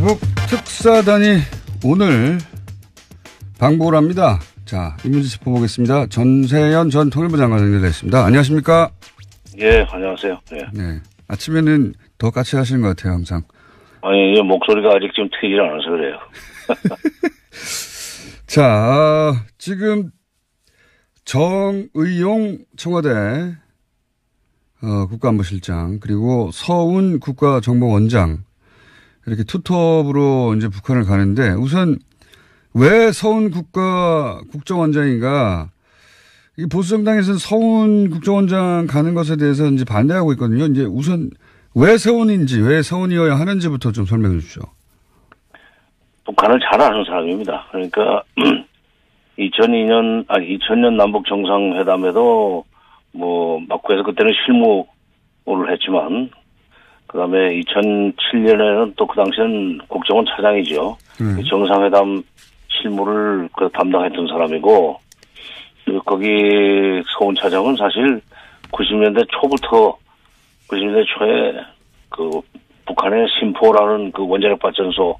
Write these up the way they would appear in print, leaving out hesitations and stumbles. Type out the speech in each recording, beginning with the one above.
북 특사단이 오늘 방북을 합니다. 자, 인물지 짚어보겠습니다. 전세현 전 통일부 장관 연결됐습니다. 안녕하십니까? 예, 안녕하세요. 예. 네. 아침에는 더 까칠하시는 것 같아요, 항상. 아니, 목소리가 아직 좀 트이질 않아서 그래요. 자, 지금 정의용 청와대 국가안보실장 그리고 서훈 국가정보원장 이렇게 투톱으로 이제 북한을 가는데 우선 왜 서훈 국정원장인가? 이 보수정당에서는 서훈 국정원장 가는 것에 대해서 이제 반대하고 있거든요. 이제 우선 왜 서훈인지, 왜 서훈이어야 하는지부터 좀 설명해 주십시오. 북한을 잘 아는 사람입니다. 그러니까 2000년 남북 정상회담에도 뭐 막구해서 그때는 실무를 했지만 그다음에 2007년에는 또 그 당시에는 국정원 차장이죠. 정상회담 실무를 담당했던 사람이고 거기 서훈 차장은 사실 90년대 초에 그 북한의 심포라는 그 원자력 발전소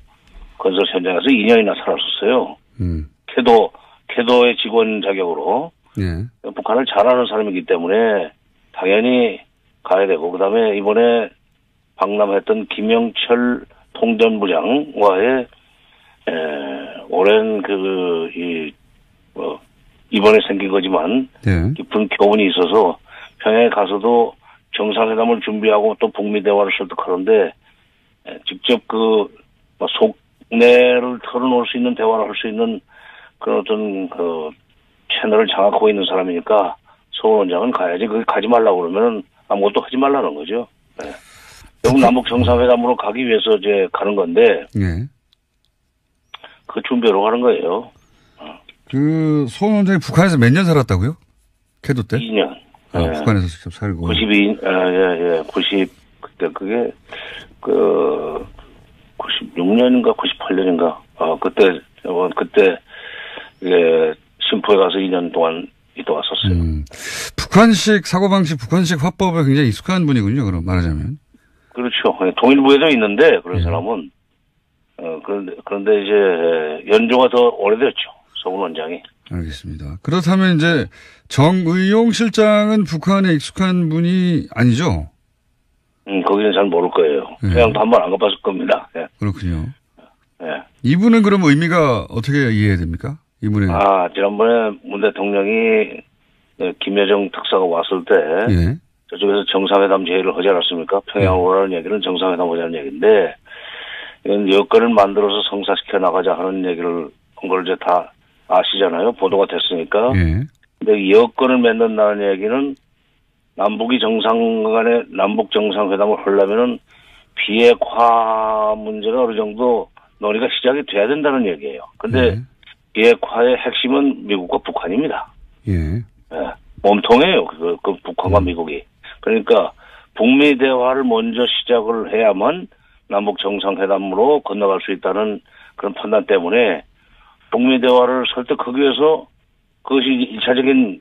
건설 현장에서 2년이나 살았었어요. 캐도의 직원 자격으로. 네. 북한을 잘 아는 사람이기 때문에 당연히 가야 되고, 그 다음에 이번에 방남했던 김영철 통전부장과의, 오랜 이번에 생긴 거지만, 네. 깊은 교훈이 있어서 평양에 가서도 정상회담을 준비하고 또 북미 대화를 설득하는데, 직접 속내를 털어놓을 수 있는 대화를 할 수 있는 그런 어떤 채널을 장악하고 있는 사람이니까 서훈 원장은 가야지. 거기 가지 말라고 그러면은 아무것도 하지 말라는 거죠. 네. 영국 남북 정상회담으로 가기 위해서 이제 가는 건데, 네. 그 준비하러 가는 거예요. 그 서훈 원장이 북한에서 몇 년 살았다고요? 캐도 때? 2년. 네. 북한에서 직접 살고. 90 그때 그게 96년인가 98년인가 그때 심포에 가서 2년 동안 있다 왔었어요. 북한식 사고방식, 북한식 화법에 굉장히 익숙한 분이군요. 그럼 말하자면. 그렇죠. 통일부에도 있는데 그런 사람은 그런데 이제 연조가 더 오래됐죠. 서훈 원장이. 알겠습니다. 그렇다면 이제 정의용 실장은 북한에 익숙한 분이 아니죠? 거기는 잘 모를 거예요. 평양도 한번 안 가봤을 겁니다. 예. 그렇군요. 예. 이분은 그럼 의미가 어떻게 이해해야 됩니까? 이분의. 지난번에 문 대통령이 김여정 특사가 왔을 때 예. 저쪽에서 정상회담 제의를 하지 않았습니까? 평양 오라는 얘기는 정상회담 하자는 얘기인데 이건 여건을 만들어서 성사시켜 나가자 하는 얘기를 한 걸 이제 다 아시잖아요. 보도가 됐으니까. 예. 근데 여건을 맺는다는 얘기는 남북 정상회담을 하려면은 비핵화 문제가 어느 정도 논의가 시작이 돼야 된다는 얘기예요. 근데 비핵화의 핵심은 미국과 북한입니다. 예. 예. 몸통이에요. 그 북한과 미국이. 그러니까 북미 대화를 먼저 시작을 해야만 남북 정상회담으로 건너갈 수 있다는 그런 판단 때문에 북미 대화를 설득하기 위해서 그것이 1차적인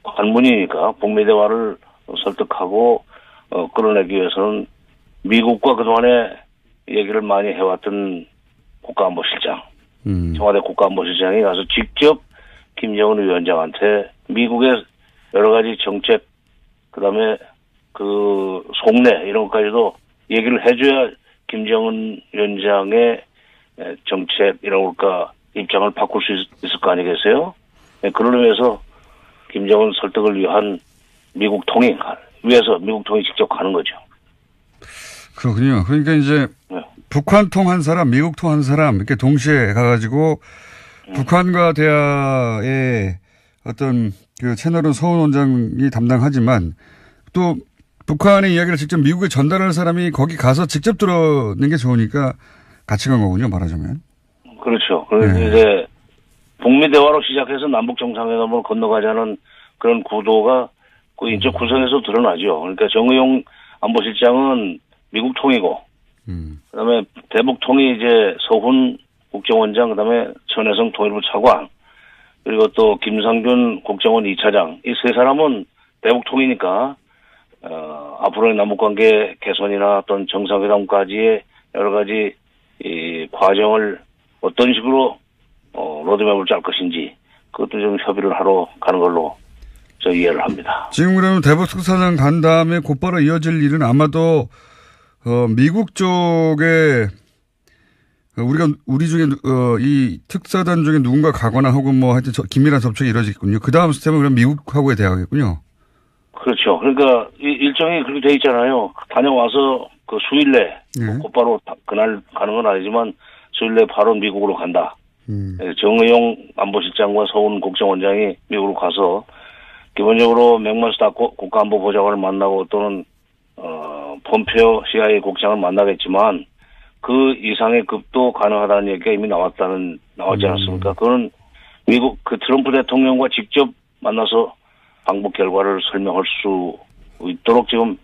관문이니까 북미 대화를 설득하고 끌어내기 위해서는 미국과 그동안에 얘기를 많이 해왔던 국가안보실장, 청와대 국가안보실장이 가서 직접 김정은 위원장한테 미국의 여러 가지 정책, 그다음에 속내 이런 것까지도 얘기를 해줘야 김정은 위원장의 정책 이럴까 입장을 바꿀 수 있을 거 아니겠어요? 그러기 위해서 김정은 설득을 위한 미국 통이 직접 가는 거죠. 그렇군요. 그러니까 이제 북한 통 한 사람, 미국 통 한 사람 이렇게 동시에 가가지고 북한과 대화의 어떤 그 채널은 서훈 원장이 담당하지만 또 북한의 이야기를 직접 미국에 전달할 사람이 거기 가서 직접 들어는 게 좋으니까 같이 간 거군요. 말하자면. 그렇죠. 그래서 이제 북미 대화로 시작해서 남북 정상회담으로 건너가자는 그런 구도가 그 인적 구성에서 드러나죠. 그러니까 정의용 안보실장은 미국 통이고, 그다음에 대북 통이 이제 서훈 국정원장, 그다음에 전혜성 통일부 차관, 그리고 또 김상균 국정원 2차장 이 세 사람은 대북 통이니까 앞으로의 남북 관계 개선이나 어떤 정상회담까지의 여러 가지 이 과정을 어떤 식으로 로드맵을 짤 것인지 그것도 좀 협의를 하러 가는 걸로 저 이해를 합니다. 지금 그러면 대북 특사단 간 다음에 곧바로 이어질 일은 아마도 미국 쪽에 우리 중에 이 특사단 중에 누군가 가거나 혹은 뭐 하여튼 긴밀한 접촉이 이루어지겠군요. 그 다음 스텝은 그럼 미국하고의 대화겠군요. 그렇죠. 그러니까 일정이 그렇게 돼 있잖아요. 다녀와서 그 수일 내 곧바로 그날 가는 건 아니지만 수일 내 바로 미국으로 간다. 정의용 안보실장과 서훈 국정원장이 미국으로 가서 기본적으로 맥마스터 국가안보보좌관을 만나고 또는 폼페오 CIA 국장을 만나겠지만 그 이상의 급도 가능하다는 얘기가 이미 나왔지 않았습니까? 그거는 미국 그 트럼프 대통령과 직접 만나서 방북 결과를 설명할 수 있도록 지금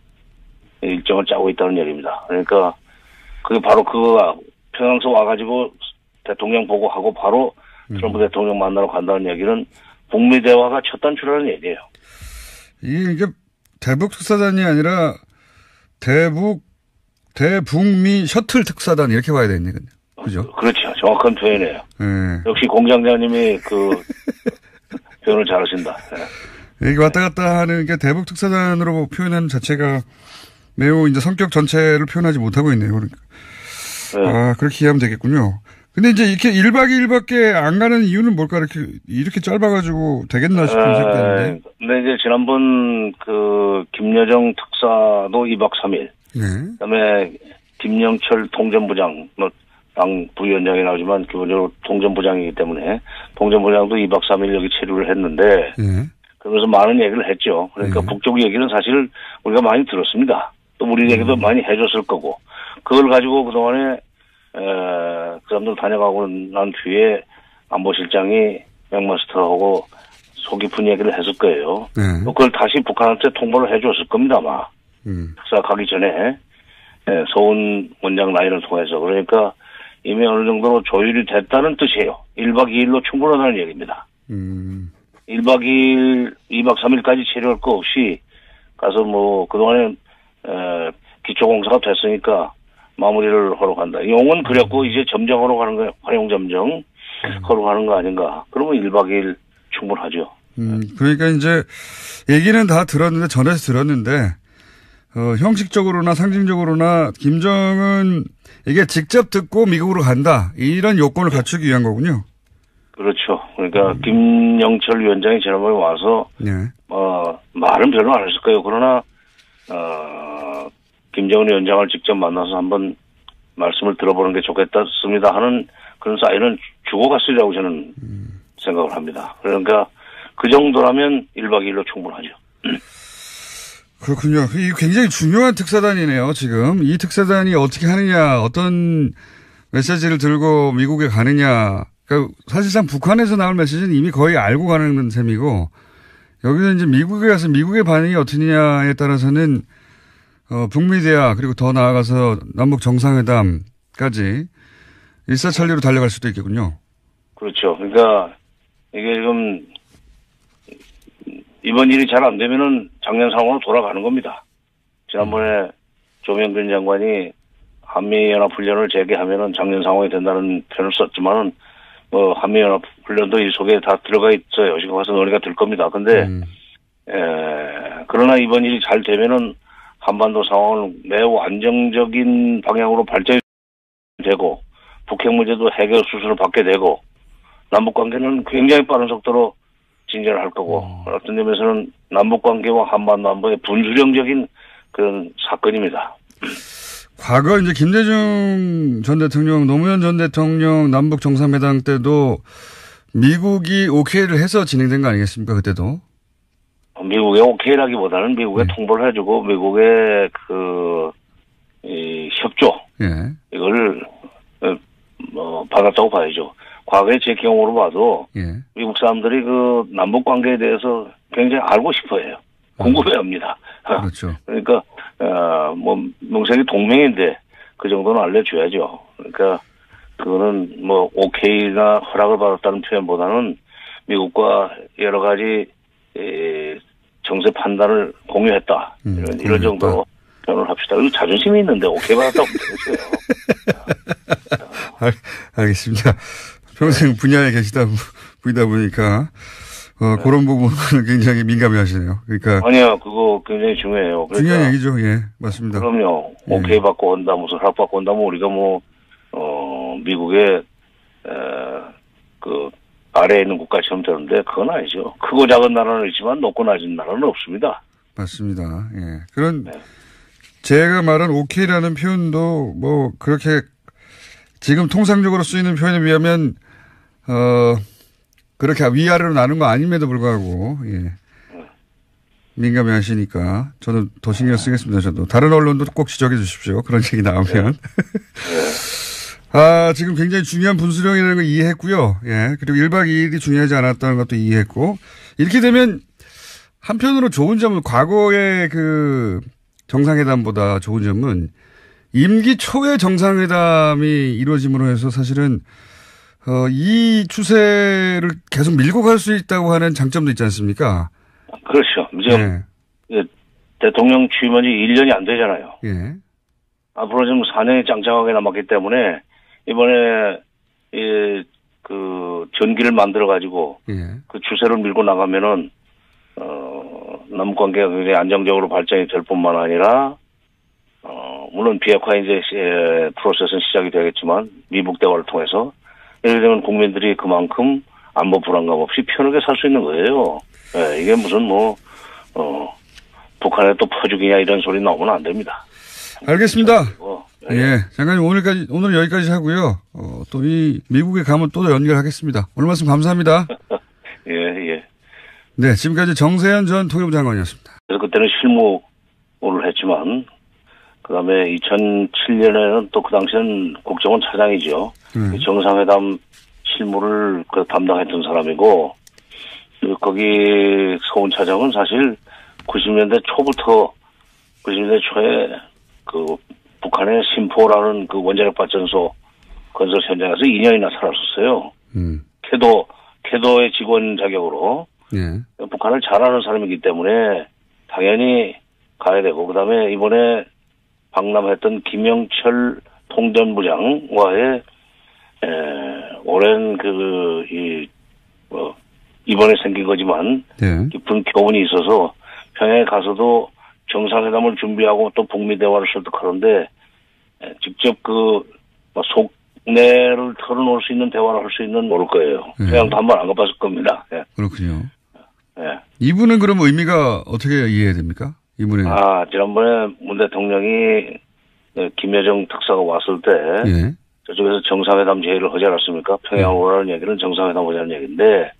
일정을 짜고 있다는 얘기입니다. 그러니까 그게 바로 그거가 평양서 와가지고 대통령 보고하고 바로 트럼프 대통령 만나러 간다는 얘기는 북미 대화가 첫 단추라는 얘기예요. 이게 대북 특사단이 아니라 대북미 셔틀 특사단 이렇게 봐야 되겠네요. 그죠? 그렇죠. 정확한 표현이에요. 네. 역시 공장장님이 그 표현을 잘하신다. 네. 이게 왔다 갔다 하는 게 대북 특사단으로 표현하는 자체가 매우 이제 성격 전체를 표현하지 못하고 있네요. 그러니까. 네. 그렇게 이해하면 되겠군요. 근데 이제 이렇게 1박 2일밖에 안 가는 이유는 뭘까? 이렇게 짧아가지고 되겠나 싶은 생각이 드는데. 근데 이제 지난번 김여정 특사도 2박 3일. 네. 그 다음에 김영철 통전부장, 당 부위원장이 나오지만 기본적으로 통전부장이기 때문에 통전부장도 2박 3일 여기 체류를 했는데. 네. 그러면서 많은 얘기를 했죠. 그러니까 네. 북쪽 얘기는 사실 우리가 많이 들었습니다. 또 우리 얘기도 많이 해줬을 거고. 그걸 가지고 그동안에 그 사람들 다녀가고 난 뒤에 안보실장이 맥마스터하고 속 깊은 얘기를 했을 거예요. 그걸 다시 북한한테 통보를 해줬을 겁니다, 아마. 특사 가기 전에 서훈 원장 라인을 통해서. 그러니까 이미 어느 정도로 조율이 됐다는 뜻이에요. 1박 2일로 충분하다는 얘기입니다. 1박 2일, 2박 3일까지 체류할 거 없이 가서 뭐 그동안에 기초공사가 됐으니까 마무리를 하러 간다. 용은 그랬고 이제 점정하러 가는 거예요. 활용 점정 하러 가는 거 아닌가. 그러면 1박 2일 충분하죠. 그러니까 이제 얘기는 다 들었는데 전에서 들었는데 형식적으로나 상징적으로나 김정은 이게 직접 듣고 미국으로 간다. 이런 요건을 갖추기 위한 거군요. 그렇죠. 그러니까 김영철 위원장이 지난번에 와서 네. 말은 별로 안 했을 거예요. 그러나 김정은 위원장을 직접 만나서 한번 말씀을 들어보는 게 좋겠습니다 하는 그런 사인은 주고 갔으리라고 저는 생각을 합니다. 그러니까 그 정도라면 1박 2일로 충분하죠. 그렇군요. 이 굉장히 중요한 특사단이네요. 지금 이 특사단이 어떻게 하느냐, 어떤 메시지를 들고 미국에 가느냐. 그러니까 사실상 북한에서 나올 메시지는 이미 거의 알고 가는 셈이고 여기서 이제 미국에 가서 미국의 반응이 어떠냐에 따라서는 북미 대화 그리고 더 나아가서 남북 정상회담까지 일사천리로 달려갈 수도 있겠군요. 그렇죠. 그러니까 이게 지금 이번 일이 잘 안 되면은 작년 상황으로 돌아가는 겁니다. 지난번에 조명근 장관이 한미연합훈련을 재개하면은 작년 상황이 된다는 표현을 썼지만은 한미연합훈련도 이 속에 다 들어가 있어요. 지금 와서 논의가 될 겁니다. 근데 그러나 이번 일이 잘 되면은 한반도 상황은 매우 안정적인 방향으로 발전이 되고 북핵 문제도 해결 수순을 받게 되고 남북관계는 굉장히 빠른 속도로 진전을 할 거고 어떤 점에서는 남북관계와 한반도 안보의 분수령적인 그런 사건입니다. 과거 이제 김대중 전 대통령, 노무현 전 대통령 남북 정상회담 때도 미국이 오케이를 해서 진행된 거 아니겠습니까? 그때도? 미국의 오케이라기보다는 미국에 통보를 해주고 미국의 협조 이걸 받았다고 봐야죠. 과거에 제 경우로 봐도 미국 사람들이 그 남북 관계에 대해서 굉장히 알고 싶어해요. 궁금해합니다. 그렇죠. 그러니까 명색이 동맹인데 그 정도는 알려줘야죠. 그러니까 그거는 오케이나 허락을 받았다는 표현보다는 미국과 여러 가지 정세 판단을 공유했다. 이런 정도로 표현을 합시다. 여기 자존심이 있는데 오케이 받았다고 되겠어요. 알겠습니다. 평생 분야에 계시다 보니까 그런 부분은 굉장히 민감해 하시네요. 그러니까. 아니요, 그거 굉장히 중요해요. 그러니까 중요한 얘기죠. 예, 맞습니다. 그럼요. 오케이 받고 온다, 무슨 허락 받고 온다면 우리가 미국의, 아래에 있는 국가처럼 되는데 그건 아니죠. 크고 작은 나라는 있지만 높고 낮은 나라는 없습니다. 맞습니다. 예. 제가 말한 오케이라는 표현도 그렇게 지금 통상적으로 쓰이는 표현에 비하면, 그렇게 위아래로 나눈 거 아님에도 불구하고, 예. 민감해 하시니까 저는 더 신경 쓰겠습니다. 저도. 다른 언론도 꼭 지적해 주십시오. 그런 얘기 나오면. 지금 굉장히 중요한 분수령이라는 걸 이해했고요. 예. 그리고 1박 2일이 중요하지 않았다는 것도 이해했고. 이렇게 되면 한편으로 좋은 점은 과거의 정상회담보다 좋은 점은 임기 초에 정상회담이 이루어짐으로 해서 사실은 이 추세를 계속 밀고 갈 수 있다고 하는 장점도 있지 않습니까? 그렇죠. 이제 대통령 취임한 지 1년이 안 되잖아요. 예. 앞으로 지금 4년이 짱짱하게 남았기 때문에 이번에 전기를 만들어 가지고 그 추세를 밀고 나가면은 남북 관계가 굉장히 안정적으로 발전이 될 뿐만 아니라 물론 비핵화 이제 프로세스는 시작이 되겠지만 미북 대화를 통해서 예를 들면 국민들이 그만큼 안보 불안감 없이 편하게 살 수 있는 거예요. 예, 이게 무슨 북한에 또 퍼주기냐 이런 소리 나오면 안 됩니다. 알겠습니다. 예, 장관님 오늘 여기까지 하고요. 또 이 미국에 가면 또 연결하겠습니다. 오늘 말씀 감사합니다. 예. 네, 지금까지 정세현 전 통일부 장관이었습니다. 그래서 그때는 실무를 했지만 그다음에 2007년에는 또 그 당시엔 국정원 차장이죠. 정상회담 실무를 담당했던 사람이고 거기 서훈 차장은 사실 90년대 초부터 90년대 초에 북한의 신포라는 원자력 발전소 건설 현장에서 2년이나 살았었어요. 캐도의 직원 자격으로 북한을 잘 아는 사람이기 때문에 당연히 가야 되고 그다음에 이번에 방남했던 김영철 통전부장과의 오랜 이번에 생긴 거지만 깊은 교훈이 있어서 평양에 가서도 정상회담을 준비하고 또 북미 대화를 설득하는데 직접 속내를 털어놓을 수 있는 대화를 할 수 있는 모를 거예요. 평양도 한 번 안 가봤을 겁니다. 예. 그렇군요. 이분은 그럼 의미가 어떻게 이해해야 됩니까? 이분은. 지난번에 문 대통령이 김여정 특사가 왔을 때 저쪽에서 정상회담 제의를 하지 않았습니까? 평양 오라는 얘기는 정상회담 하자는 얘기인데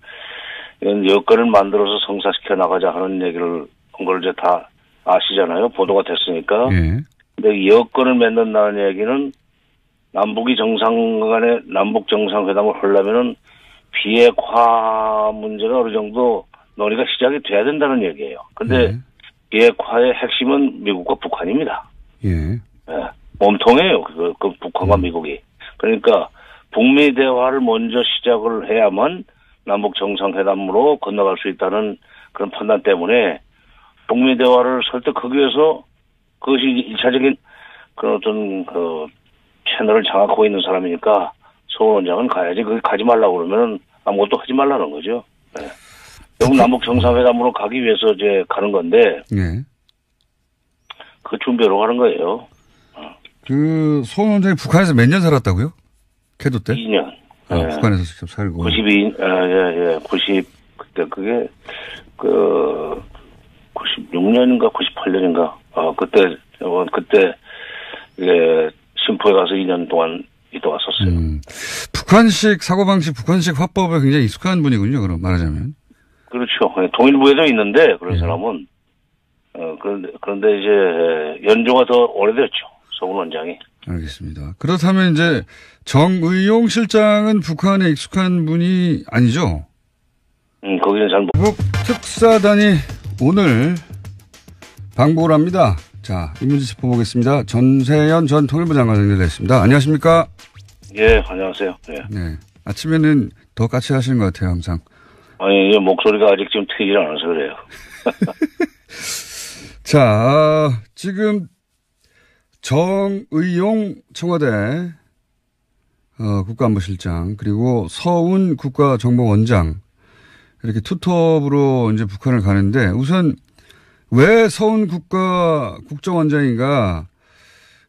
이건 여건을 만들어서 성사시켜 나가자 하는 얘기를 한 걸 이제 다 아시잖아요. 보도가 됐으니까. 근데 여건을 맺는다는 얘기는 남북 정상회담을 하려면은 비핵화 문제가 어느 정도 논의가 시작이 돼야 된다는 얘기예요. 근데 비핵화의 핵심은 미국과 북한입니다. 몸통이에요. 그 북한과 미국이. 그러니까 북미 대화를 먼저 시작을 해야만 남북 정상회담으로 건너갈 수 있다는 그런 판단 때문에 북미 대화를 설득하기 위해서 그것이 1차적인 채널을 장악하고 있는 사람이니까 서울 원장은 가야지. 거기 가지 말라고 그러면 아무것도 하지 말라는 거죠. 결국 남북 정상회담으로 가기 위해서 이제 가는 건데 그 준비하러 가는 거예요. 서울 원장이 북한에서 몇 년 살았다고요? 캐도 때? 2년. 북한에서 직접 살고. 90, 그때 그게, 96년인가 98년인가. 그때, 신포에 가서 2년 동안 있다 왔었어요. 북한식 화법에 굉장히 익숙한 분이군요, 그럼 말하자면. 그렇죠. 통일부에도 있는데, 그런 사람은. 그런데 이제, 연조가 더 오래됐죠. 서훈 원장이. 알겠습니다. 그렇다면 이제 정의용 실장은 북한에 익숙한 분이 아니죠? 거기는 잘 미국 특사단이 오늘 방북을 합니다. 자, 이 문제 짚어보겠습니다. 전세현 전 통일부 장관 연결됐습니다. 안녕하십니까? 예, 안녕하세요. 네. 아침에는 더 까칠하시는 것 같아요, 항상. 아니, 목소리가 아직 좀 트이질 않아서 그래요. 자, 지금 정의용 청와대 국가안보실장 그리고 서훈 국가정보원장 이렇게 투톱으로 이제 북한을 가는데 우선 왜 서훈 국정원장인가?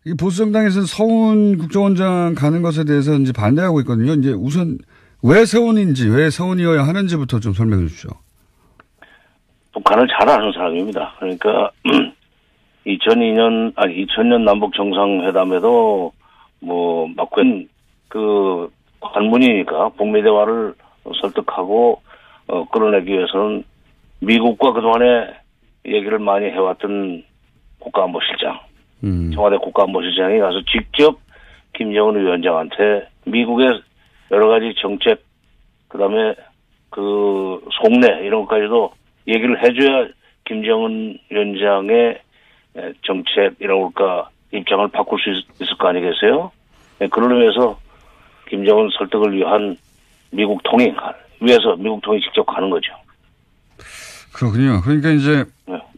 이 보수정당에서는 서훈 국정원장 가는 것에 대해서 이제 반대하고 있거든요. 이제 우선 왜 서훈인지, 왜 서훈이어야 하는지부터 좀 설명해 주십시오. 북한을 잘 아는 사람입니다. 그러니까 2000년 남북 정상회담에도 막관 그 관문이니까 북미 대화를 설득하고 끌어내기 위해서는 미국과 그동안에 얘기를 많이 해왔던 국가안보실장, 청와대 국가안보실장이 가서 직접 김정은 위원장한테 미국의 여러 가지 정책, 그다음에 그 속내 이런 것까지도 얘기를 해줘야 김정은 위원장의 정책이라고 입장을 바꿀 수 있을 거 아니겠어요? 그런 의미에서 김정은 설득을 위한 미국 통이 직접 가는 거죠. 그렇군요. 그러니까 이제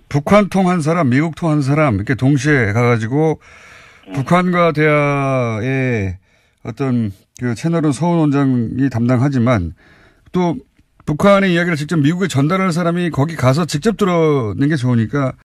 북한 통한 사람, 미국 통한 사람 이렇게 동시에 가가지고 북한과 대화의 어떤 그 채널은 서훈 원장이 담당하지만 또 북한의 이야기를 직접 미국에 전달할 사람이 거기 가서 직접 들어는 게 좋으니까